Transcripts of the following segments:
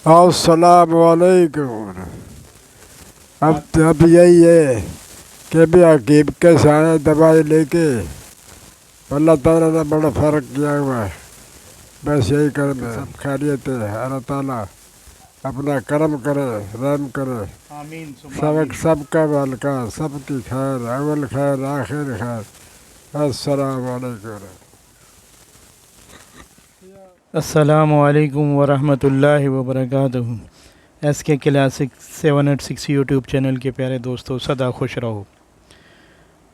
अस्सलाम वालेकुम। अब यही है कि भी हकीम के साथ दवाई लेके अल्लाह ताला ने बड़ा फ़र्क किया हुआ है। बस यही कर सब खैरियत है। अल्लाह ताला अपना करम करे, रहम करे, आमीन सबका भल का, सबकी खैर, अव्वल खैर आखिर खैर। अस्सलाम वालेकुम। अस्सलामु अलैकुम वरहमतुल्लाहि वबरकातुहू। SK क्लासिक 786 यूट्यूब चैनल के प्यारे दोस्तों, सदा खुश रहो।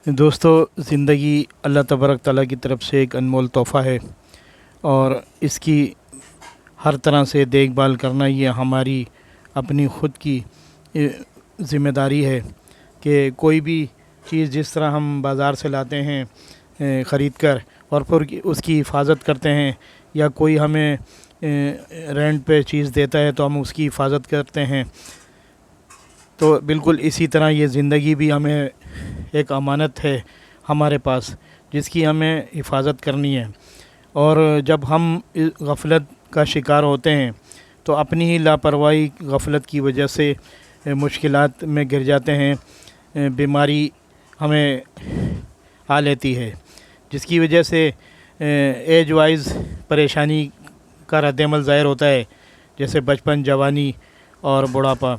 दोस्तों, ज़िंदगी अल्लाह तबारक तआला की तरफ से एक अनमोल तोहफ़ा है और इसकी हर तरह से देखभाल करना ये हमारी अपनी ख़ुद की ज़िम्मेदारी है कि कोई भी चीज़ जिस तरह हम बाज़ार से लाते हैं ख़रीद कर और फिर उसकी हिफाजत करते हैं, या कोई हमें रेंट पे चीज़ देता है तो हम उसकी हिफाजत करते हैं, तो बिल्कुल इसी तरह ये ज़िंदगी भी हमें एक अमानत है हमारे पास, जिसकी हमें हिफाजत करनी है। और जब हम गफलत का शिकार होते हैं तो अपनी ही लापरवाही गफलत की वजह से मुश्किलात में गिर जाते हैं, बीमारी हमें आ लेती है, जिसकी वजह से एज वाइज परेशानी का रद्दअमल ज़ाहिर होता है, जैसे बचपन, जवानी और बुढ़ापा।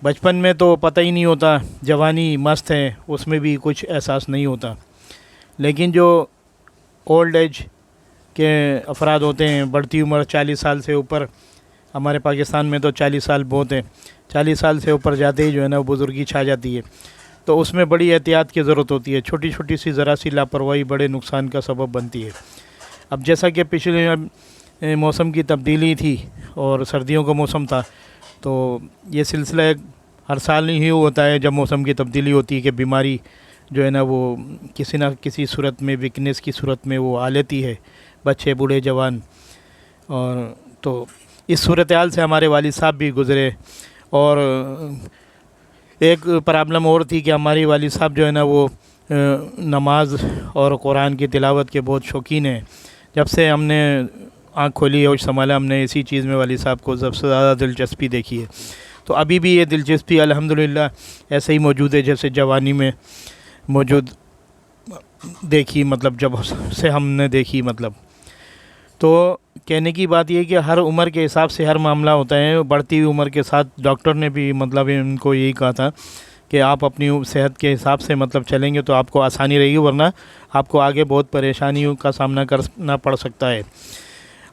बचपन में तो पता ही नहीं होता, जवानी मस्त है, उसमें भी कुछ एहसास नहीं होता, लेकिन जो ओल्ड एज के अफराद होते हैं, बढ़ती उम्र 40 साल से ऊपर, हमारे पाकिस्तान में तो 40 साल बहुत है, 40 साल से ऊपर जाते ही जो है ना बुज़ुर्गी छा जाती है, तो उसमें बड़ी एहतियात की ज़रूरत होती है। छोटी छोटी सी ज़रा सी लापरवाही बड़े नुकसान का सबब बनती है। अब जैसा कि पिछले मौसम की तब्दीली थी और सर्दियों का मौसम था, तो ये सिलसिला हर साल ही होता है जब मौसम की तब्दीली होती है कि बीमारी जो है ना वो किसी न किसी सूरत में, वीकनेस की सूरत में वो आ लेती है, बच्चे, बूढ़े, जवान। और तो इस सूरत हाल से हमारे वालिद साहब भी गुज़रे। और एक प्रॉब्लम और थी कि हमारी वालिद साहब जो है ना वो नमाज और कुरान की तिलावत के बहुत शौकीन हैं। जब से हमने आँख खोली और संभाला, हमने इसी चीज़ में वालिद साहब को सबसे ज़्यादा दिलचस्पी देखी है। तो अभी भी ये दिलचस्पी अल्हम्दुलिल्लाह ऐसे ही मौजूद है जैसे जवानी में मौजूद देखी, मतलब जब से हमने देखी। मतलब तो कहने की बात यह कि हर उम्र के हिसाब से हर मामला होता है। बढ़ती हुई उम्र के साथ डॉक्टर ने भी मतलब इनको यही कहा था कि आप अपनी सेहत के हिसाब से मतलब चलेंगे तो आपको आसानी रहेगी, वरना आपको आगे बहुत परेशानियों का सामना करना पड़ सकता है।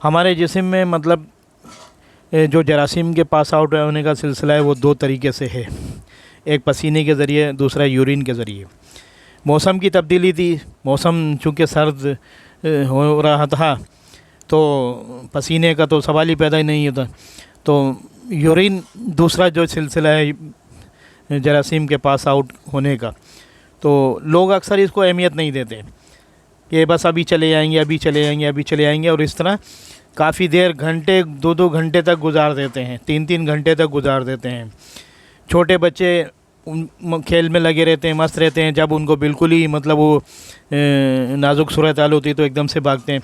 हमारे जिस्म में मतलब जो जरासीम के पास आउट होने का सिलसिला है वो दो तरीके से है, एक पसीने के ज़रिए, दूसरा यूरिन के ज़रिए। मौसम की तब्दीली थी, मौसम चूँकि सर्द हो रहा था तो पसीने का तो सवाल ही पैदा ही नहीं होता। तो यूरिन दूसरा जो सिलसिला है जरासीम के पास आउट होने का, तो लोग अक्सर इसको अहमियत नहीं देते कि बस अभी चले आएंगे, अभी चले आएंगे, अभी चले आएंगे, और इस तरह काफ़ी देर, घंटे, 2-2 घंटे तक गुजार देते हैं, 3-3 घंटे तक गुजार देते हैं। छोटे बच्चे खेल में लगे रहते हैं, मस्त रहते हैं, जब उनको बिल्कुल ही मतलब वो नाजुक सूरत हाल होती है तो एकदम से भागते हैं।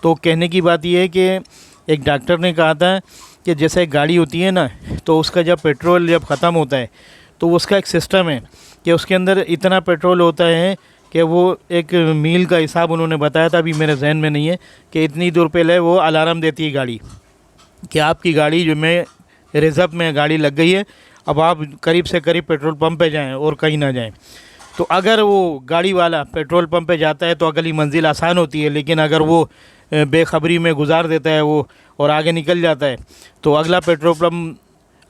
तो कहने की बात यह है कि एक डॉक्टर ने कहा था कि जैसे एक गाड़ी होती है ना, तो उसका जब पेट्रोल जब ख़त्म होता है तो उसका एक सिस्टम है कि उसके अंदर इतना पेट्रोल होता है कि वो एक मील का हिसाब उन्होंने बताया था, अभी मेरे जहन में नहीं है, कि इतनी दूर पहले वो अलार्म देती है गाड़ी कि आपकी गाड़ी जो में रिज़र्व में गाड़ी लग गई है, अब आप करीब से करीब पेट्रोल पंप पे जाएं और कहीं ना जाएं। तो अगर वो गाड़ी वाला पेट्रोल पंप पे जाता है तो अगली मंजिल आसान होती है, लेकिन अगर वो बेखबरी में गुजार देता है वो और आगे निकल जाता है तो अगला पेट्रोल पंप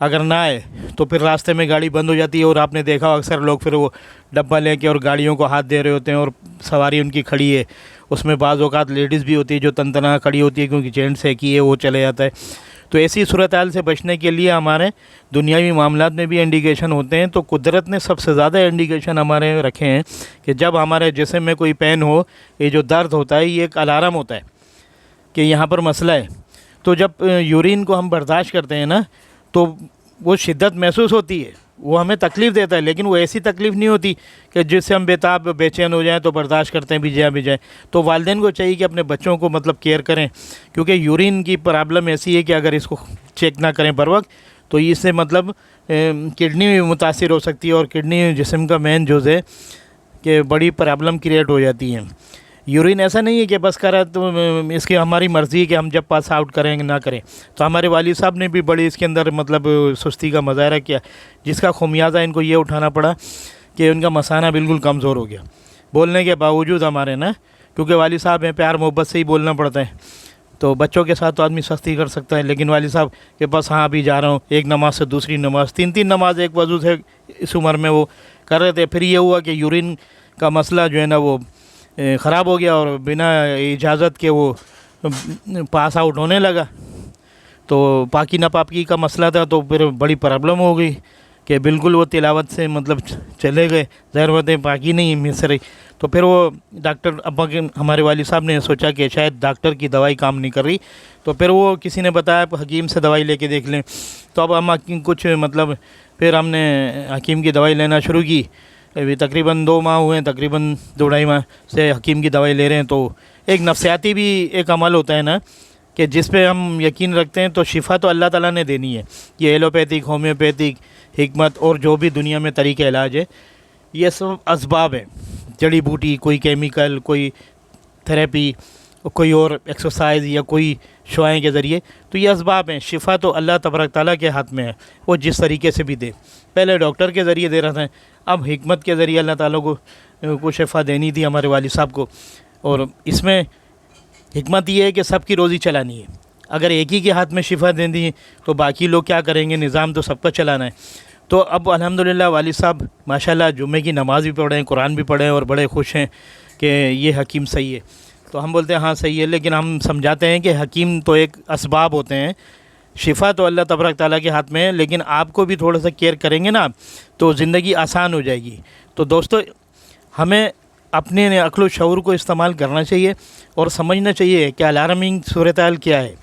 अगर ना आए तो फिर रास्ते में गाड़ी बंद हो जाती है। और आपने देखा अक्सर लोग फिर वो डब्बा लेके और गाड़ियों को हाथ दे रहे होते हैं और सवारी उनकी खड़ी है, उसमें बाज़ औक़ात लेडीज़ भी होती है जो तनतना खड़ी होती है क्योंकि जेंट्स है कि वो चले जाता है। तो ऐसी सूरत हाल से बचने के लिए हमारे दुनियावी मामलात में भी इंडिकेशन होते हैं। तो कुदरत ने सबसे ज़्यादा इंडिकेशन हमारे रखे हैं कि जब हमारे जिस्म में कोई पेन हो, ये जो दर्द होता है ये एक अलार्म होता है कि यहाँ पर मसला है। तो जब यूरिन को हम बर्दाश्त करते हैं ना तो वो शिद्दत महसूस होती है, وہ ہمیں تکلیف دیتا ہے، لیکن وہ ایسی تکلیف نہیں ہوتی کہ جس سے ہم بےتاب بے چین ہو جائیں تو برداشت کرتے ہیں بھی جائیں. تو والدین کو چاہیے کہ اپنے بچوں کو مطلب کیئر کریں، کیونکہ یورین کی پرابلم ایسی ہے کہ اگر اس کو چیک نہ کریں بر وقت تو اس سے مطلب کڈنی بھی متاثر ہو سکتی ہے، اور کڈنی جسم کا مین جز ہے کہ بڑی پرابلم کریٹ ہو جاتی ہیں. یورین ایسا نہیں ہے کہ بس کرا تو اس کی ہماری مرضی ہے کہ ہم جب پاس آؤٹ کریں نہ کریں. تو ہمارے والد صاحب نے بھی بڑی اس کے اندر مطلب سستی کا مظاہرہ کیا، جس کا خمیازہ ان کو یہ اٹھانا پڑا کہ ان کا مثانہ بالکل کمزور ہو گیا بولنے کے باوجود ہمارے نا، کیونکہ والد صاحب ہیں، پیار محبت سے ہی بولنا پڑتا ہے. تو بچوں کے ساتھ تو آدمی سختی کر سکتا ہے، لیکن والد صاحب کہ بس ہاں ابھی جا رہا ہوں، ایک نماز سے دوسری نماز، تین نماز ایک وضو سے اس عمر میں وہ کر رہے تھے. پھر یہ ہوا کہ یورین کا مسئلہ جو ہے نا وہ خراب ہو گیا، اور بنا اجازت کے وہ پاس آؤٹ ہونے لگا. تو پاکی ناپاکی کا مسئلہ تھا، تو پھر بڑی پرابلم ہو گئی کہ بالکل وہ تلاوت سے مطلب چلے گئے، ظاہر بات ہے پاکی نہیں مس رہی. تو پھر وہ ڈاکٹر ابا کے ہمارے والد صاحب نے سوچا کہ شاید ڈاکٹر کی دوائی کام نہیں کر رہی، تو پھر وہ کسی نے بتایا حکیم سے دوائی لے کے دیکھ لیں. تو اب ہم کچھ مطلب پھر ہم نے حکیم کی دوائی لینا شروع کی. ابھی تقریباً 2 ماہ ہوئے ہیں، تقریباً 2-2.5 ماہ سے حکیم کی دوائی لے رہے ہیں. تو ایک نفسیاتی بھی ایک عمل ہوتا ہے نا کہ جس پہ ہم یقین رکھتے ہیں، تو شفا تو اللہ تعالیٰ نے دینی ہے. یہ ایلوپیتھک، ہومیوپیتھک، حکمت اور جو بھی دنیا میں طریقہ علاج ہے، یہ سب اسباب ہیں. جڑی بوٹی، کوئی کیمیکل، کوئی تھراپی، کوئی اور ایکسرسائز یا کوئی شعائیں کے ذریعے، تو یہ اسباب ہیں. شفا تو اللہ تبارک تعالیٰ کے ہاتھ میں ہے، وہ جس طریقے سے بھی دے. پہلے ڈاکٹر کے ذریعے دے رہا تھا، اب حکمت کے ذریعے اللہ تعالیٰ کو شفا دینی تھی ہمارے والد صاحب کو. اور اس میں حکمت یہ ہے کہ سب کی روزی چلانی ہے. اگر ایک ہی کے ہاتھ میں شفا دے دی تو باقی لوگ کیا کریں گے؟ نظام تو سب کا چلانا ہے. تو اب الحمدللہ والد صاحب ماشاءاللہ جمعے کی نماز بھی پڑھ رہے ہیں، قرآن بھی پڑھے ہیں، اور بڑے خوش ہیں کہ یہ حکیم صحیح ہے. تو ہم بولتے ہیں ہاں صحیح ہے، لیکن ہم سمجھاتے ہیں کہ حکیم تو ایک اسباب ہوتے ہیں، شفا تو اللہ تبارک تعالیٰ کے ہاتھ میں ہے، لیکن آپ کو بھی تھوڑا سا کیئر کریں گے نا تو زندگی آسان ہو جائے گی. تو دوستو، ہمیں اپنے عقل و شعور کو استعمال کرنا چاہیے اور سمجھنا چاہیے کہ الارمنگ صورتحال کیا ہے،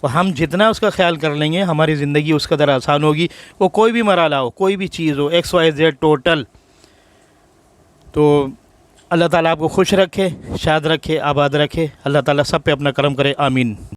اور ہم جتنا اس کا خیال کر لیں گے ہماری زندگی اس قدر آسان ہوگی. وہ کوئی بھی مرحلہ ہو، کوئی بھی چیز ہو، XYZ ٹوٹل. تو اللہ تعالیٰ آپ کو خوش رکھے، شاد رکھے، آباد رکھے. اللہ تعالیٰ سب پہ اپنا کرم کرے. آمین.